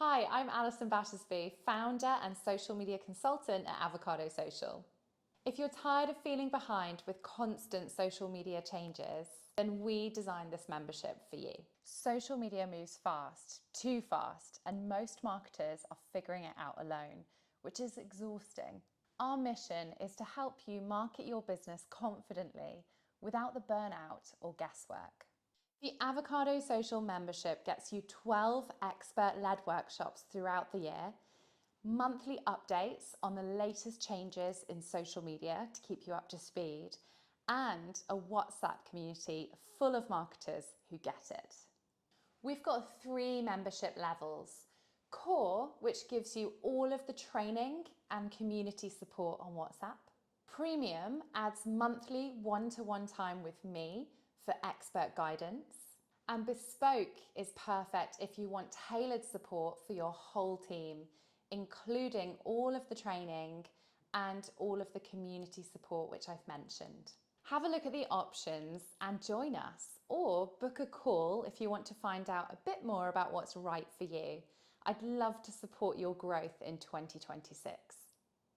Hi, I'm Alison Battersby, founder and social media consultant at Avocado Social. If you're tired of feeling behind with constant social media changes, then we designed this membership for you. Social media moves fast, too fast, and most marketers are figuring it out alone, which is exhausting. Our mission is to help you market your business confidently without the burnout or guesswork. The Avocado Social membership gets you 12 expert-led workshops throughout the year, monthly updates on the latest changes in social media to keep you up to speed, and a WhatsApp community full of marketers who get it. We've got 3 membership levels. Core, which gives you all of the training and community support on WhatsApp. Premium adds monthly one-to-one time with me for expert guidance. And Bespoke is perfect if you want tailored support for your whole team, including all of the training and all of the community support which I've mentioned. Have a look at the options and join us, or book a call if you want to find out a bit more about what's right for you. I'd love to support your growth in 2026.